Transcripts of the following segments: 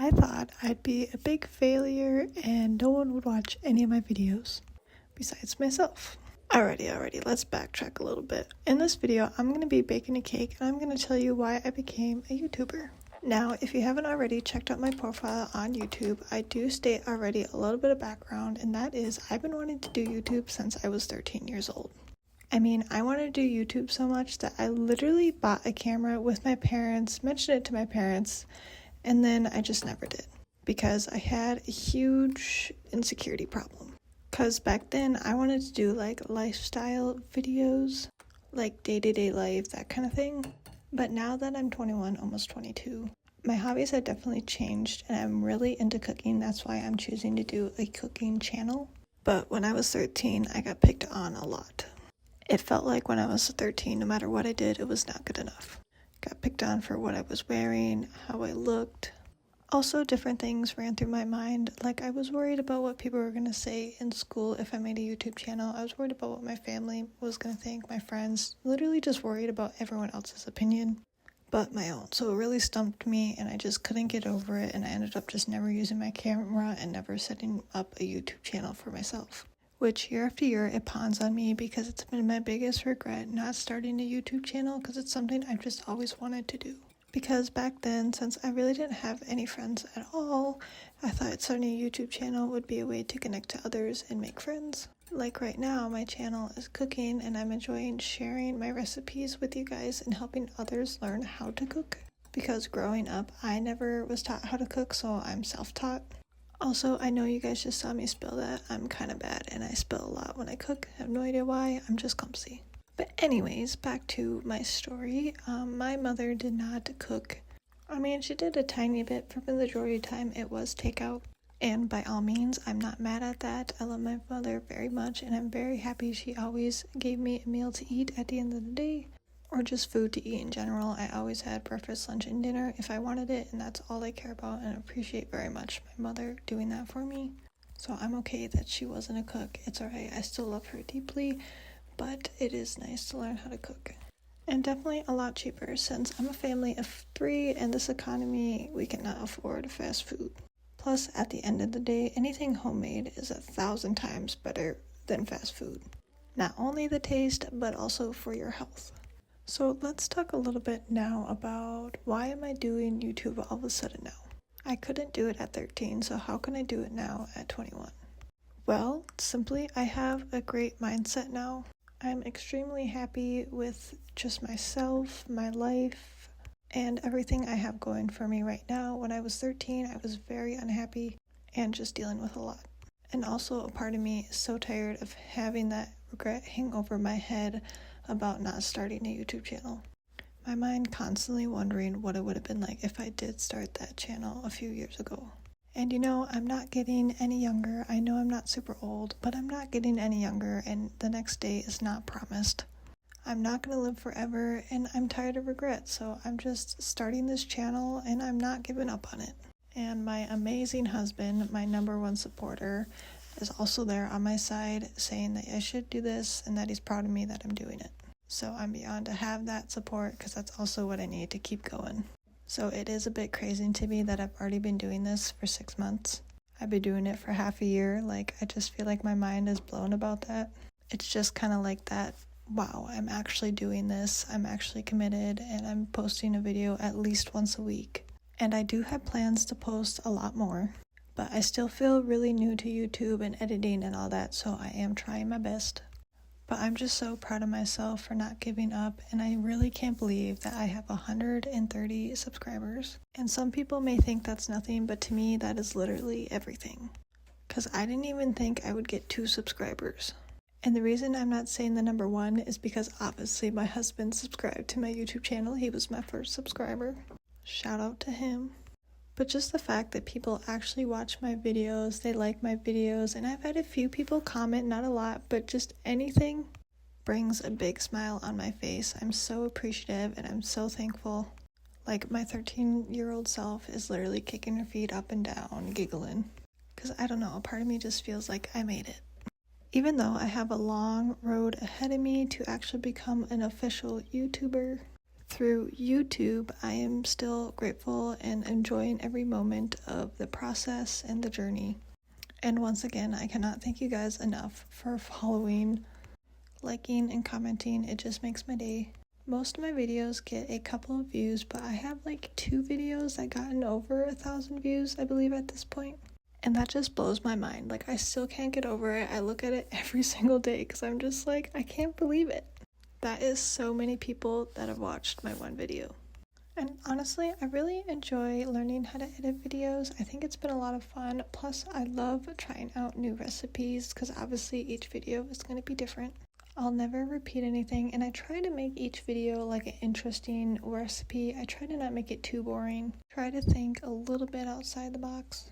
I thought I'd be a big failure and no one would watch any of my videos besides myself. Alrighty, let's backtrack a little bit. In this video, I'm going to be baking a cake and I'm going to tell you why I became a YouTuber. Now, if you haven't already checked out my profile on YouTube, I do state already a little bit of background, and that is I've been wanting to do YouTube since I was 13 years old. I wanted to do YouTube so much that I literally bought a camera with my parents, mentioned it to my parents, and then I just never did because I had a huge insecurity problem. Because back then I wanted to do like lifestyle videos, like day-to-day life, that kind of thing. But now that I'm 21, almost 22, my hobbies have definitely changed and I'm really into cooking. That's why I'm choosing to do a cooking channel. But when I was 13, I got picked on a lot. It felt like when I was 13, no matter what I did, it was not good enough. Got picked on for what I was wearing, how I looked. Also, different things ran through my mind. Like, I was worried about what people were going to say in school if I made a YouTube channel. I was worried about what my family was going to think, my friends. Literally just worried about everyone else's opinion but my own. So it really stumped me and I just couldn't get over it, and I ended up just never using my camera and never setting up a YouTube channel for myself. Which year after year it pawns on me because it's been my biggest regret not starting a YouTube channel, because it's something I've just always wanted to do. Because back then, since I really didn't have any friends at all, I thought starting a YouTube channel would be a way to connect to others and make friends. Like right now, my channel is cooking and I'm enjoying sharing my recipes with you guys and helping others learn how to cook. Because growing up, I never was taught how to cook, so I'm self-taught. Also, I know you guys just saw me spill that. I'm kind of bad and I spill a lot when I cook. I have no idea why. I'm just clumsy. But anyways, back to my story. My mother did not cook. She did a tiny bit. For the majority of the time, it was takeout. And by all means, I'm not mad at that. I love my mother very much and I'm very happy she always gave me a meal to eat at the end of the day. Or just food to eat in general. I always had breakfast, lunch, and dinner if I wanted it, and that's all I care about and appreciate very much my mother doing that for me. So I'm okay that she wasn't a cook. It's alright, I still love her deeply, but it is nice to learn how to cook. And definitely a lot cheaper, since I'm a family of 3 and this economy, we cannot afford fast food. Plus, at the end of the day, anything homemade is 1,000 times better than fast food. Not only the taste, but also for your health. So let's talk a little bit now about why am I doing YouTube all of a sudden now? I couldn't do it at 13, so how can I do it now at 21? Well, simply, I have a great mindset now. I'm extremely happy with just myself, my life, and everything I have going for me right now. When I was 13, I was very unhappy and just dealing with a lot. And also, a part of me is so tired of having that regret hang over my head about not starting a YouTube channel. My mind constantly wondering what it would have been like if I did start that channel a few years ago. And I'm not getting any younger. I know I'm not super old, but I'm not getting any younger, and the next day is not promised. I'm not going to live forever, and I'm tired of regret, so I'm just starting this channel and I'm not giving up on it. And my amazing husband, my number one supporter, is also there on my side saying that I should do this and that he's proud of me that I'm doing it. So I'm beyond to have that support, because that's also what I need to keep going. So it is a bit crazy to me that I've already been doing this for 6 months. I've been doing it for half a year. I just feel like my mind is blown about that. It's just kind of like that, wow, I'm actually doing this. I'm actually committed and I'm posting a video at least once a week. And I do have plans to post a lot more. But I still feel really new to YouTube and editing and all that, so I am trying my best. But I'm just so proud of myself for not giving up, and I really can't believe that I have 130 subscribers. And some people may think that's nothing, but to me that is literally everything. Because I didn't even think I would get 2 subscribers. And the reason I'm not saying the number 1 is because obviously my husband subscribed to my YouTube channel. He was my first subscriber. Shout out to him. But just the fact that people actually watch my videos, they like my videos, and I've had a few people comment, not a lot, but just anything brings a big smile on my face. I'm so appreciative and I'm so thankful. Like, my 13-year-old self is literally kicking her feet up and down, giggling. Because I don't know, a part of me just feels like I made it. Even though I have a long road ahead of me to actually become an official YouTuber, through YouTube, I am still grateful and enjoying every moment of the process and the journey. And once again, I cannot thank you guys enough for following, liking, and commenting. It just makes my day. Most of my videos get a couple of views, but I have like 2 videos that gotten over 1,000 views, I believe, at this point. And that just blows my mind. Like, I still can't get over it. I look at it every single day because I'm just like, I can't believe it. That is so many people that have watched my one video. And honestly, I really enjoy learning how to edit videos. I think it's been a lot of fun. Plus, I love trying out new recipes because obviously each video is going to be different. I'll never repeat anything, and I try to make each video like an interesting recipe. I try to not make it too boring. Try to think a little bit outside the box.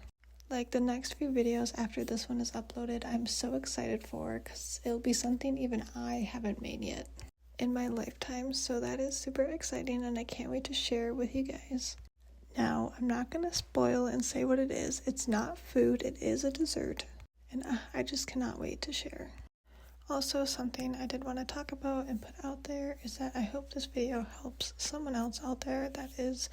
Like the next few videos after this one is uploaded, I'm so excited for because it'll be something even I haven't made yet in my lifetime, so that is super exciting and I can't wait to share with you guys. Now, I'm not gonna spoil and say what it is. It's not food, it is a dessert, and I just cannot wait to share. Also, something I did want to talk about and put out there is that I hope this video helps someone else out there that is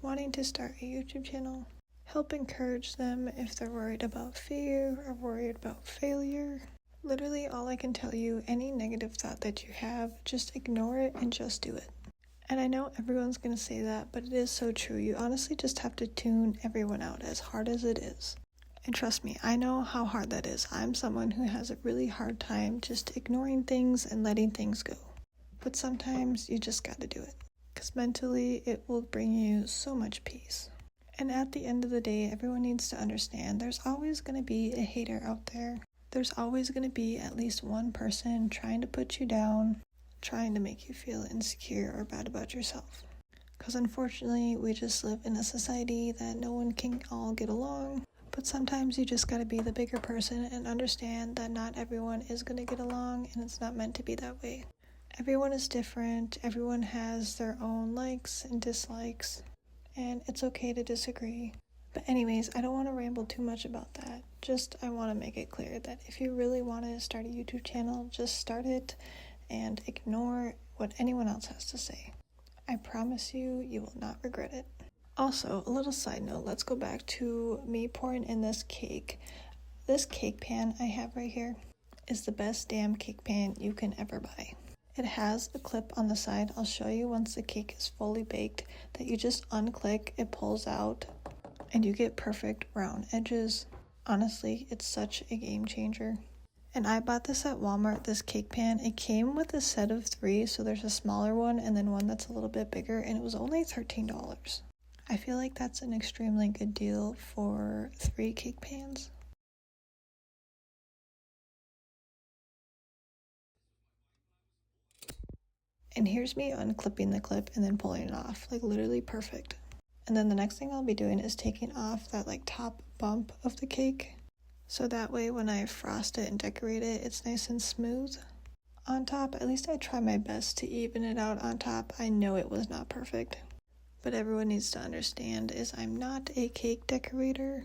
wanting to start a YouTube channel. Help encourage them if they're worried about fear or worried about failure. Literally, all I can tell you, any negative thought that you have, just ignore it and just do it. And I know everyone's going to say that, but it is so true. You honestly just have to tune everyone out, as hard as it is. And trust me, I know how hard that is. I'm someone who has a really hard time just ignoring things and letting things go. But sometimes you just gotta do it. Because mentally, it will bring you so much peace. And at the end of the day, everyone needs to understand there's always going to be a hater out there. There's always going to be at least one person trying to put you down, trying to make you feel insecure or bad about yourself. Because unfortunately, we just live in a society that no one can all get along. But sometimes you just gotta be the bigger person and understand that not everyone is gonna get along and it's not meant to be that way. Everyone is different, everyone has their own likes and dislikes, and it's okay to disagree. But anyways, I don't want to ramble too much about that. Just I want to make it clear that if you really want to start a YouTube channel, just start it and ignore what anyone else has to say. I promise you, you will not regret it. Also, a little side note, let's go back to me pouring in this cake. This cake pan I have right here is the best damn cake pan you can ever buy. It has a clip on the side. I'll show you once the cake is fully baked that you just unclick, it pulls out, and you get perfect round edges. Honestly, it's such a game changer. And I bought this at Walmart, this cake pan. It came with a set of 3, so there's a smaller one and then one that's a little bit bigger, and it was only $13. I feel like that's an extremely good deal for 3 cake pans. And here's me unclipping the clip and then pulling it off, like literally perfect. And then the next thing I'll be doing is taking off that like top bump of the cake, so that way when I frost it and decorate it, it's nice and smooth. On top, at least I try my best to even it out on top. I know it was not perfect. But everyone needs to understand is I'm not a cake decorator.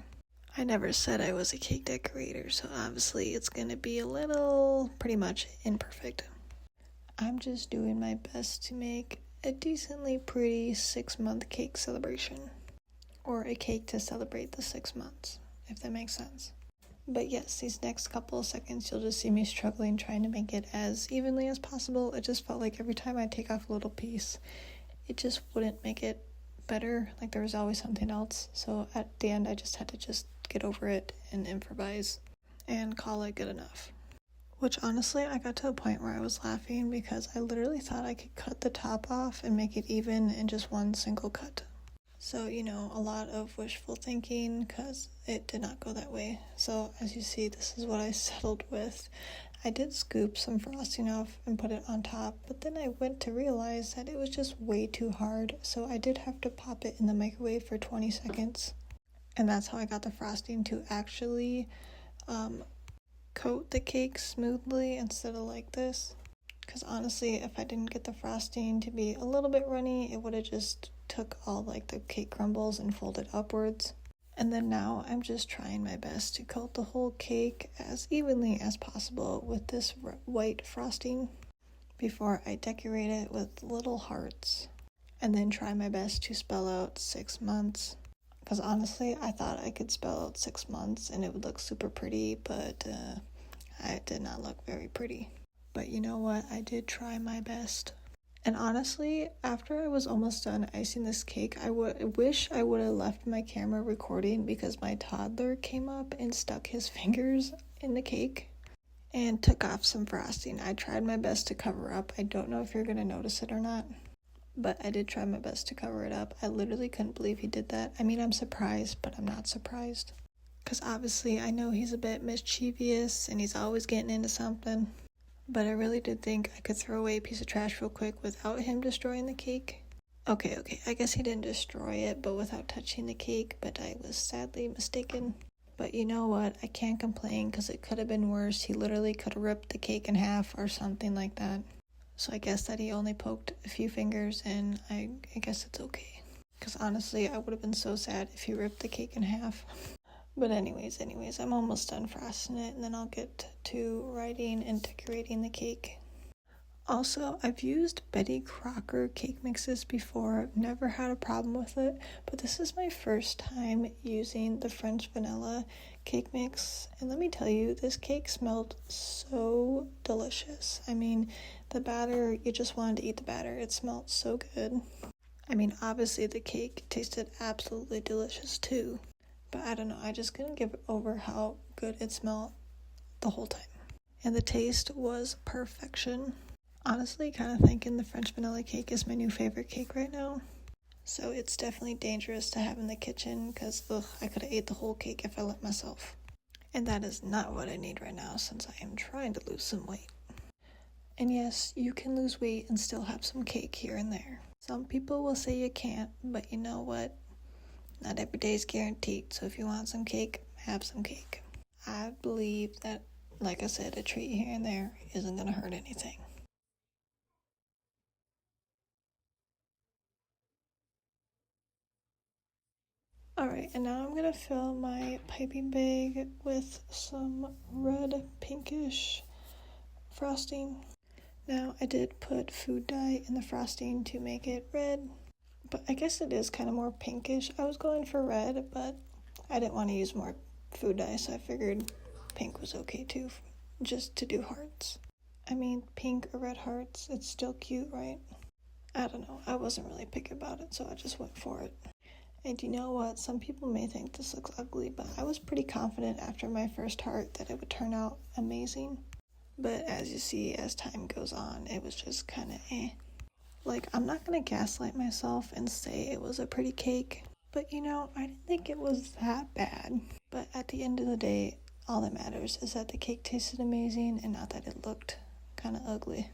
I never said I was a cake decorator, so obviously it's gonna be a little pretty much imperfect. I'm just doing my best to make a decently pretty 6-month cake celebration. Or a cake to celebrate the 6 months, if that makes sense. But yes, these next couple of seconds you'll just see me struggling trying to make it as evenly as possible. It just felt like every time I take off a little piece, it just wouldn't make it better. Like there was always something else. So at the end I just had to just get over it and improvise and call it good enough. Which honestly, I got to a point where I was laughing because I literally thought I could cut the top off and make it even in just one single cut. So, you know, a lot of wishful thinking because it did not go that way. So as you see, this is what I settled with. I did scoop some frosting off and put it on top, but then I went to realize that it was just way too hard. So I did have to pop it in the microwave for 20 seconds. And that's how I got the frosting to actually coat the cake smoothly instead of like this. Because honestly, if I didn't get the frosting to be a little bit runny, it would have just took all like the cake crumbles and folded upwards. And then now I'm just trying my best to coat the whole cake as evenly as possible with this white frosting before I decorate it with little hearts. and then try my best to spell out 6 months. Because honestly, I thought I could spell out 6 months and it would look super pretty, but it did not look very pretty. But you know what? I did try my best. And honestly, after I was almost done icing this cake, I wish I would have left my camera recording because my toddler came up and stuck his fingers in the cake and took off some frosting. I tried my best to cover up. I don't know if you're going to notice it or not, but I did try my best to cover it up. I literally couldn't believe he did that. I mean, I'm surprised, but I'm not surprised. Because obviously I know he's a bit mischievous and he's always getting into something. But I really did think I could throw away a piece of trash real quick without him destroying the cake. Okay, I guess he didn't destroy it, but without touching the cake, but I was sadly mistaken. But you know what? I can't complain because it could have been worse. He literally could have ripped the cake in half or something like that. So I guess that he only poked a few fingers, and I guess it's okay. Because honestly, I would have been so sad if he ripped the cake in half. But anyways, I'm almost done frosting it, and then I'll get to writing and decorating the cake. Also, I've used Betty Crocker cake mixes before. I've never had a problem with it, but this is my first time using the French vanilla cake mix. And let me tell you, this cake smelled so delicious. I mean, the batter, you just wanted to eat the batter. It smelled so good. I mean, obviously the cake tasted absolutely delicious too. But I don't know, I just couldn't get over how good it smelled the whole time. And the taste was perfection. Honestly, kind of thinking the French vanilla cake is my new favorite cake right now. So it's definitely dangerous to have in the kitchen because, I could have ate the whole cake if I let myself. And that is not what I need right now since I am trying to lose some weight. And yes, you can lose weight and still have some cake here and there. Some people will say you can't, but you know what? Not every day is guaranteed, so if you want some cake, have some cake. I believe that, like I said, a treat here and there isn't going to hurt anything. Alright, and now I'm going to fill my piping bag with some red pinkish frosting. Now, I did put food dye in the frosting to make it red, but I guess it is kind of more pinkish. I was going for red, but I didn't want to use more food dye, so I figured pink was okay too, just to do hearts. I mean, pink or red hearts, it's still cute, right? I don't know, I wasn't really picky about it, so I just went for it. And you know what, some people may think this looks ugly, but I was pretty confident after my first heart that it would turn out amazing. But as you see, as time goes on, it was just kind of Like, I'm not going to gaslight myself and say it was a pretty cake, but you know, I didn't think it was that bad. But at the end of the day, all that matters is that the cake tasted amazing and not that it looked kind of ugly.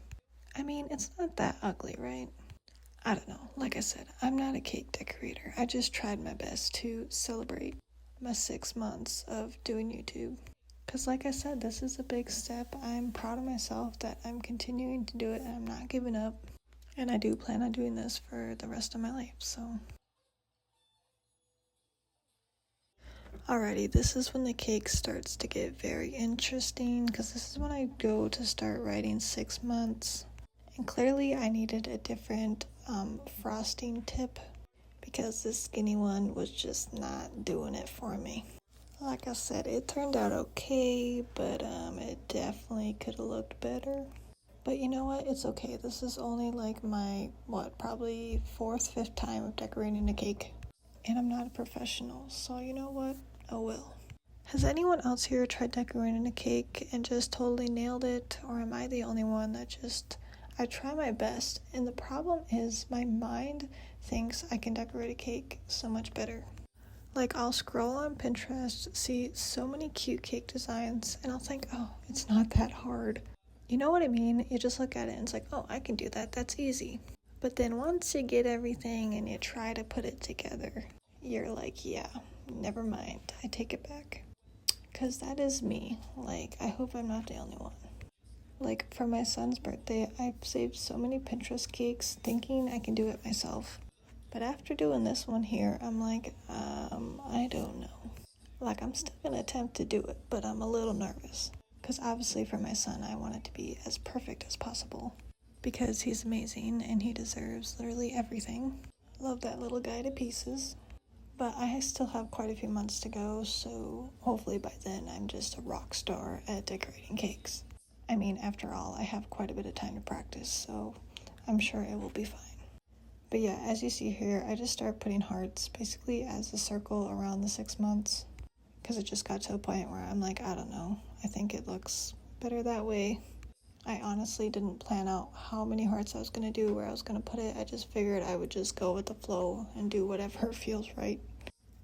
I mean, it's not that ugly, right? I don't know. Like I said, I'm not a cake decorator. I just tried my best to celebrate my 6 months of doing YouTube. Because like I said, this is a big step. I'm proud of myself that I'm continuing to do it and I'm not giving up. And I do plan on doing this for the rest of my life, so. Alrighty, this is when the cake starts to get very interesting, because this is when I go to start writing 6 months. And clearly I needed a different frosting tip, because this skinny one was just not doing it for me. Like I said, it turned out okay, but it definitely could have looked better. But you know what? It's okay. This is only like my, probably 4th, 5th time of decorating a cake. And I'm not a professional, so you know what? Oh well. Has anyone else here tried decorating a cake and just totally nailed it? Or am I the only one that I try my best, and the problem is my mind thinks I can decorate a cake so much better. Like, I'll scroll on Pinterest, see so many cute cake designs, and I'll think, oh, it's not that hard. You know what I mean? You just look at it and it's like, oh, I can do that. That's easy. But then once you get everything and you try to put it together, you're like, yeah, never mind. I take it back. Because that is me. Like, I hope I'm not the only one. Like, for my son's birthday, I've saved so many Pinterest cakes thinking I can do it myself. But after doing this one here, I'm like, I don't know. Like, I'm still going to attempt to do it, but I'm a little nervous. Because obviously for my son, I want it to be as perfect as possible. because he's amazing and he deserves literally everything. Love that little guy to pieces. But I still have quite a few months to go, so hopefully by then I'm just a rock star at decorating cakes. I mean, after all, I have quite a bit of time to practice, so I'm sure it will be fine. But yeah, as you see here, I just started putting hearts basically as a circle around the 6 months, because it just got to a point where I'm like, I don't know, I think it looks better that way. I honestly didn't plan out how many hearts I was going to do, where I was going to put it. I just figured I would just go with the flow and do whatever feels right.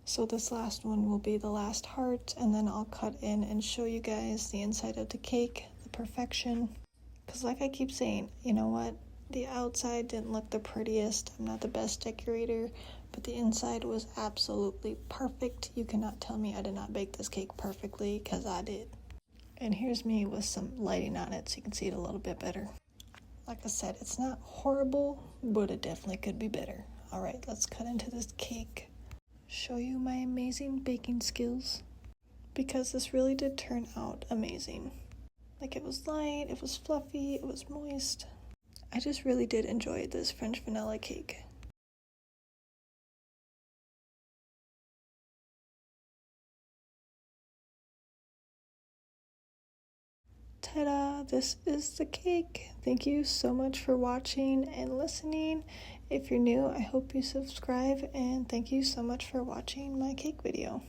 So this last one will be the last heart, and then I'll cut in and show you guys the inside of the cake, the perfection. Because like I keep saying, you know what? The outside didn't look the prettiest. I'm not the best decorator, but the inside was absolutely perfect. You cannot tell me I did not bake this cake perfectly, because I did. And here's me with some lighting on it so you can see it a little bit better. Like I said, it's not horrible, but it definitely could be better. All right, let's cut into this cake. Show you my amazing baking skills, because this really did turn out amazing. Like, it was light, it was fluffy, it was moist. I just really did enjoy this French vanilla cake. Ta-da! This is the cake. Thank you so much for watching and listening. If you're new, I hope you subscribe, and thank you so much for watching my cake video.